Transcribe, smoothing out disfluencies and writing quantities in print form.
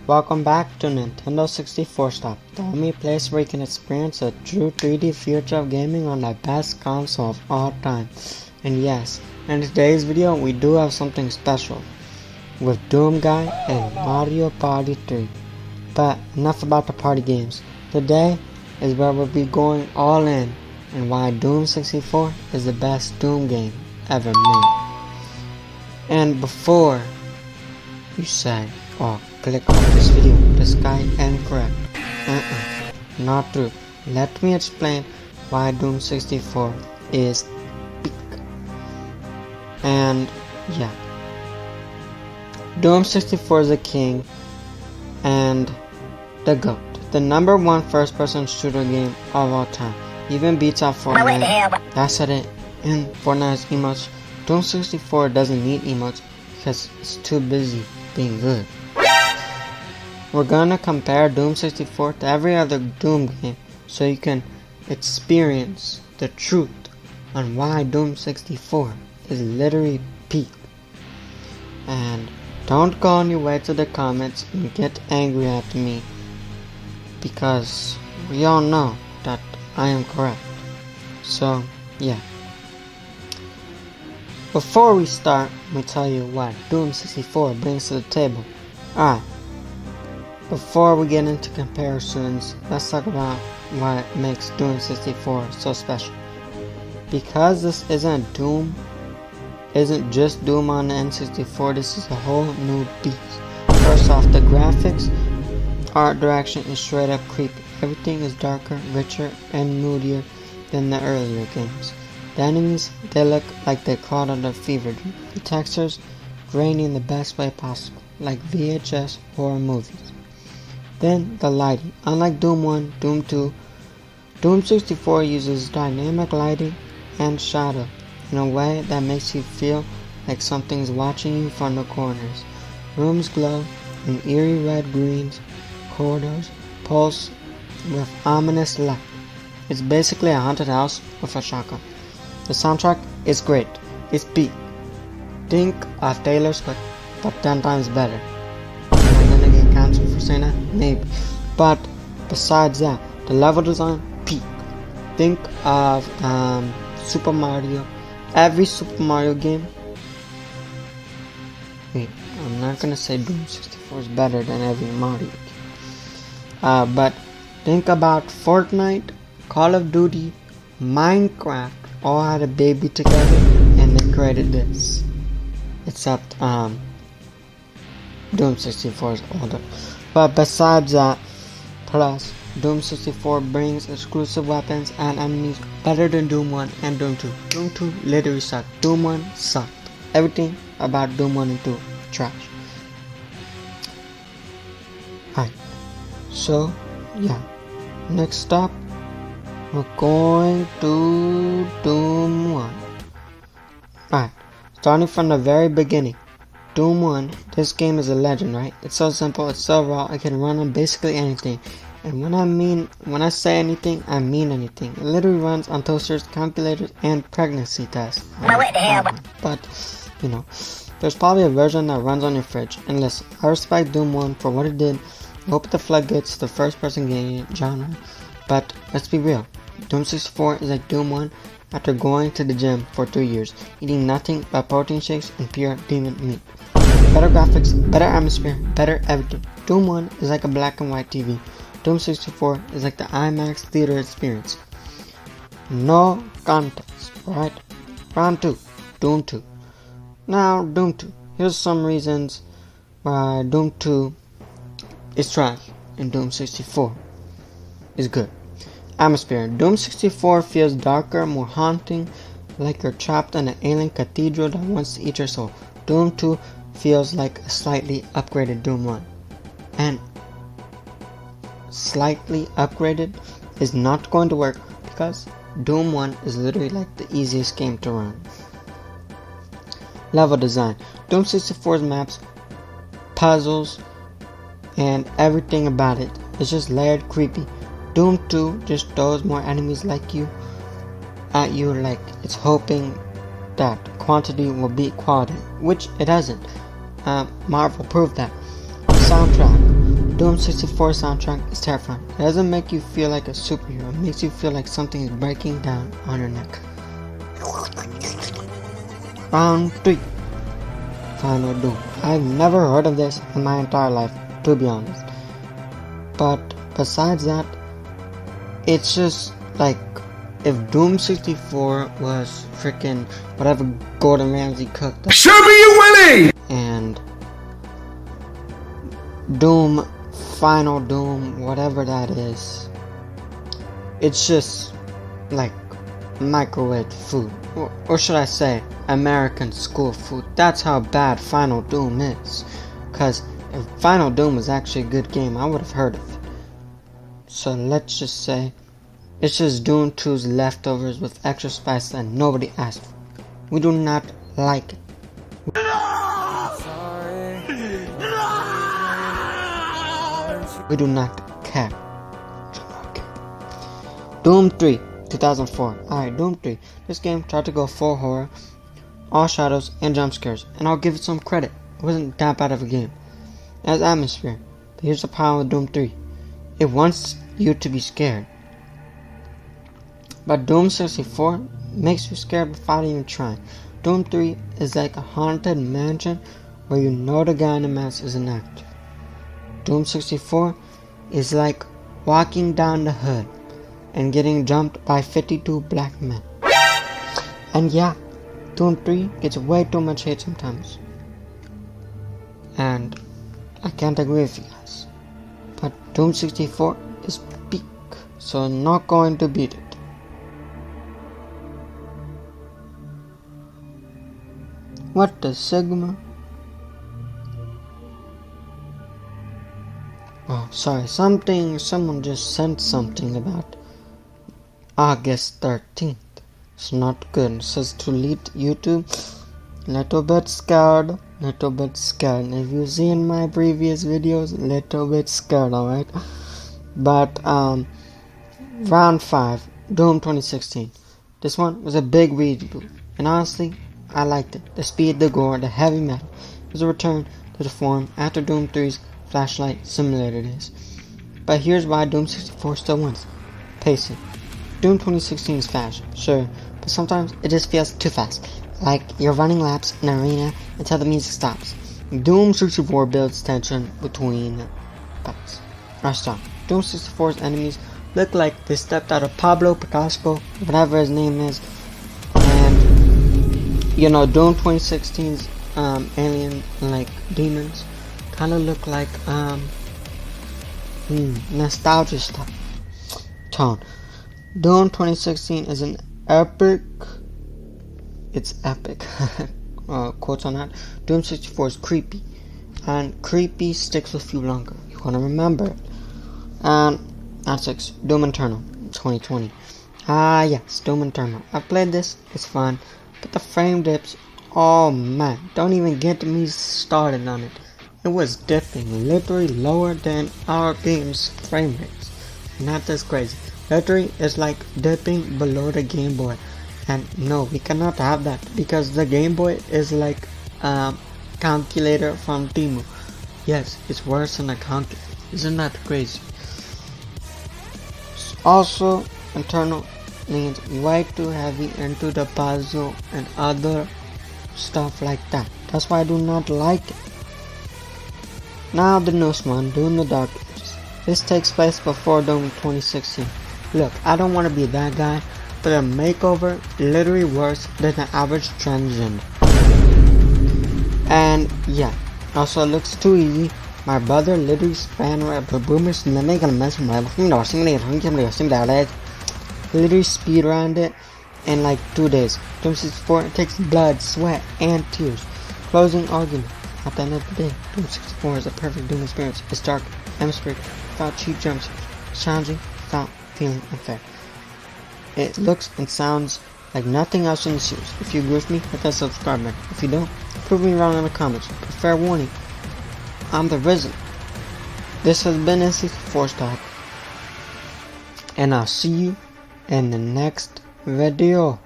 Welcome back to Nintendo 64 Stop, the only place where you can experience a true 3D future of gaming on the best console of all time. And yes, in today's video we do have something special with Doom Guy and Mario Party 3. But enough about the party games. Today is where we'll be going all in and why Doom 64 is the best Doom game ever made. And before you say, oh, click off this video, this guy incorrect. Not true. Let me explain why Doom 64 is peak. And yeah, Doom 64 is the king and the GOAT, the #1 first-person shooter game of all time. Even beats out Fortnite. I said it in Fortnite's emotes. Doom 64 doesn't need emotes because it's too busy being good. We're gonna compare Doom 64 to every other Doom game so you can experience the truth on why Doom 64 is literally peak. And don't go on your way to the comments and get angry at me, because we all know that I am correct. So yeah. Before we start, let me tell you what Doom 64 brings to the table. Alright, before we get into comparisons, let's talk about what makes Doom 64 so special. Because this isn't just Doom on the N64, this is a whole new beast. First off, the graphics, art direction is straight up creepy. Everything is darker, richer, and moodier than the earlier games. The enemies, they look like they caught on a fever dream. The textures, grainy in the best way possible, like VHS horror movies. Then the lighting. Unlike Doom 1, Doom 2, Doom 64 uses dynamic lighting and shadow in a way that makes you feel like something's watching you from the corners. Rooms glow in eerie red greens, corridors pulse with ominous light. It's basically a haunted house with a shotgun. The soundtrack is great. It's peak. Think of Taylor Swift, but 10 times better. Am I gonna get cancelled for saying that? Maybe. But besides that, the level design, peak. Think of Super Mario. Every Super Mario game. Wait, I'm not gonna say Doom 64 is better than every Mario game. But think about Fortnite, Call of Duty, Minecraft. All had a baby together and they created this. Except Doom 64 is older. But besides that, plus Doom 64 brings exclusive weapons and enemies better than Doom 1 and Doom 2. Doom 2 literally sucked. Doom 1 sucked. Everything about Doom 1 and 2 trash. Alright, so yeah, next stop, we're going to Doom 1. Alright, starting from the very beginning. Doom 1, this game is a legend, right? It's so simple, it's so raw, it can run on basically anything. And when I say anything, I mean anything. It literally runs on toasters, calculators, and pregnancy tests. But, you know, there's probably a version that runs on your fridge. And listen, I respect Doom 1 for what it did. I hope the floodgates to the first-person game genre. But let's be real, Doom 64 is like Doom 1 after going to the gym for 2 years, eating nothing but protein shakes and pure demon meat. Better graphics, better atmosphere, better everything. Doom 1 is like a black and white TV. Doom 64 is like the IMAX theater experience. No contest, right? Round 2, Doom 2. Now, Doom 2. Here's some reasons why Doom 2 is trash and Doom 64 is good. Atmosphere. Doom 64 feels darker, more haunting, like you're trapped in an alien cathedral that wants to eat your soul. Doom 2 feels like a slightly upgraded Doom 1. And slightly upgraded is not going to work because Doom 1 is literally like the easiest game to run. Level design. Doom 64's maps, puzzles, and everything about it is just layered creepy. Doom 2 just throws more enemies at you like it's hoping that quantity will beat quality, which it hasn't. Marvel proved that. Soundtrack. Doom 64 soundtrack is terrifying. It doesn't make you feel like a superhero, it makes you feel like something is breaking down on your neck. Round 3. Final Doom. I've never heard of this in my entire life, to be honest. But besides that, it's just like if Doom 64 was freaking whatever Gordon Ramsay cooked. Show me you winning! And Doom, Final Doom, whatever that is, it's just like microwave food, or should I say American school food. That's how bad Final Doom is, because if Final Doom was actually a good game, I would have heard of it. So let's just say it's just Doom 2's leftovers with extra spice that nobody asked for. We do not like it. We do not care. Doom 3, 2004. Alright, Doom 3. This game tried to go full horror, all shadows and jump scares, and I'll give it some credit. It wasn't that bad of a game. It has atmosphere. But here's the problem with Doom 3. It wants you to be scared. But Doom 64 makes you scared without even trying. Doom 3 is like a haunted mansion where you know the guy in the mask is an actor. Doom 64 is like walking down the hood and getting jumped by 52 black men. And yeah, Doom 3 gets way too much hate sometimes. And I can't agree with you guys. But Doom 64 is peak, so I'm not going to beat it. What the Sigma? Oh, sorry, someone just sent something about August 13th. It's not good. It says to delete YouTube. Little bit scared. If you see in my previous videos, little bit scared, alright? But, round 5, Doom 2016. This one was a big reboot, and honestly, I liked it. The speed, the gore, the heavy metal. It was a return to the form after Doom 3's flashlight simulator days. But here's why Doom 64 still wins. Pacing. Doom 2016 is fast, sure, but sometimes it just feels too fast. Like you're running laps in an arena until the music stops. Doom 64 builds tension between fights. Stop. Doom 64's enemies look like they stepped out of Poblo, Pacostco, whatever his name is. And you know, Doom 2016's alien like demons kind of look like nostalgia stuff tone. Doom 2016 is an epic. It's epic. Quotes on that. Doom 64 is creepy, and creepy sticks with you longer. You wanna remember it. And at 6, Doom Eternal 2020. Yes, Doom Eternal. I played this. It's fun, but the frame dips. Oh man, don't even get me started on it. It was dipping literally lower than our game's frame rates. Not this crazy. Literally, it's like dipping below the Game Boy. And no, we cannot have that because the Game Boy is like a calculator from Temu. Yes, it's worse than a calculator. Isn't that crazy? Also, Eternal leans way too heavy into the puzzle and other stuff like that. That's why I do not like it. Now the newest one, Doom the Dark Ages. This takes place before Doom 2016. Look, I don't want to be that guy, but a makeover literally worse than the average transgender. And yeah, also it looks too easy. My brother literally boomers literally speedruned it in like 2 days. Doom 64 it takes blood, sweat, and tears. Closing argument. At the end of the day, Doom 64 is a perfect Doom experience. It's dark, atmospheric, without cheap jump scares. It's challenging, without feeling unfair. It looks and sounds like nothing else in the series. If you agree with me, hit that subscribe button. If you don't, prove me wrong in the comments. But fair warning, I'm the Risen. This has been N64 Stop, and I'll see you in the next video.